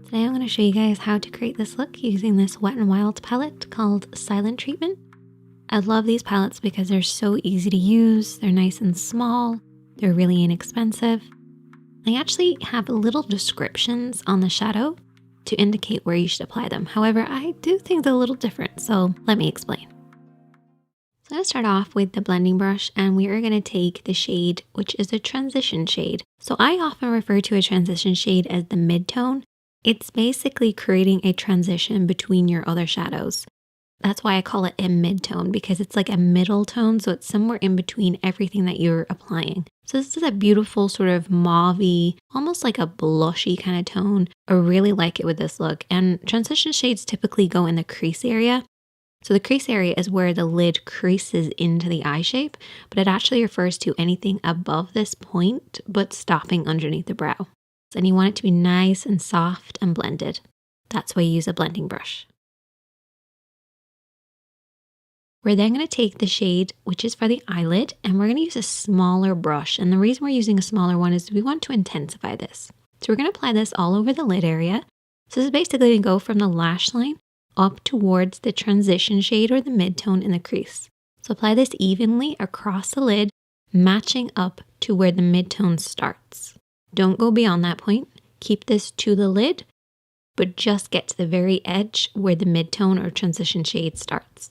Today I'm going to show you guys how to create this look using this Wet n Wild palette called Silent Treatment. I love these palettes because they're so easy to use, they're nice and small, they're really inexpensive. They actually have little descriptions on the shadow to indicate where you should apply them. However, I do think they're a little different, so let me explain. So I'm going to start off with the blending brush, and we are going to take the shade, which is a transition shade. So I often refer to a transition shade as the mid-tone. It's basically creating a transition between your other shadows. That's why I call it a mid-tone, because it's like a middle tone, so it's somewhere in between everything that you're applying. So this is a beautiful sort of mauve-y, almost like a blushy kind of tone. I really like it with this look, and transition shades typically go in the crease area. So the crease area is where the lid creases into the eye shape, but it actually refers to anything above this point, but stopping underneath the brow. And you want it to be nice and soft and blended. That's why you use a blending brush. We're then going to take the shade, which is for the eyelid, and we're going to use a smaller brush. And the reason we're using a smaller one is we want to intensify this. So we're going to apply this all over the lid area. So this is basically going to go from the lash line up towards the transition shade or the mid-tone in the crease. So apply this evenly across the lid, matching up to where the mid-tone starts. Don't go beyond that point. Keep this to the lid, but just get to the very edge where the mid-tone or transition shade starts.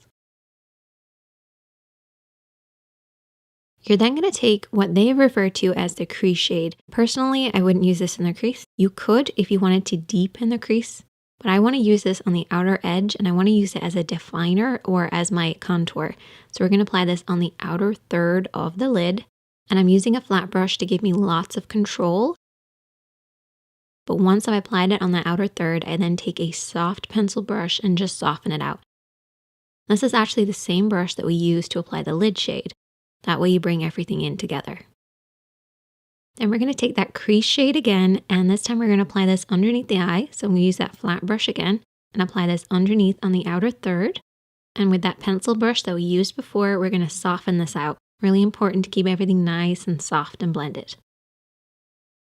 You're then going to take what they refer to as the crease shade. Personally, I wouldn't use this in the crease. You could if you wanted to deepen the crease, but I want to use this on the outer edge, and I want to use it as a definer or as my contour. So we're going to apply this on the outer third of the lid, and I'm using a flat brush to give me lots of control. But once I've applied it on the outer third, I then take a soft pencil brush and just soften it out. This is actually the same brush that we use to apply the lid shade. That way you bring everything in together. Then we're going to take that crease shade again, and this time we're going to apply this underneath the eye. So I'm going to use that flat brush again and apply this underneath on the outer third. And with that pencil brush that we used before, we're going to soften this out. Really important to keep everything nice and soft and blended.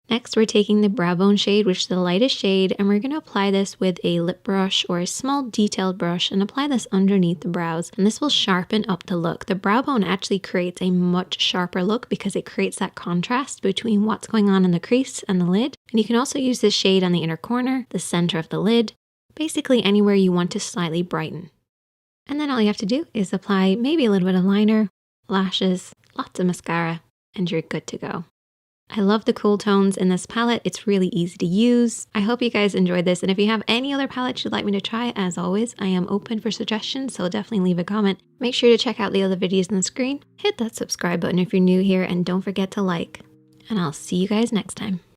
Next, we're taking the brow bone shade, which is the lightest shade, and we're going to apply this with a lip brush or a small detailed brush and apply this underneath the brows. And this will sharpen up the look. The brow bone actually creates a much sharper look because it creates that contrast between what's going on in the crease and the lid. And you can also use this shade on the inner corner, the center of the lid, basically anywhere you want to slightly brighten. And then all you have to do is apply maybe a little bit of liner, lashes, lots of mascara, and you're good to go. I love the cool tones in this palette. It's really easy to use. I hope you guys enjoyed this. And if you have any other palettes you'd like me to try, as always, I am open for suggestions, so definitely leave a comment. Make sure to check out the other videos on the screen. Hit that subscribe button if you're new here, and don't forget to like. And I'll see you guys next time.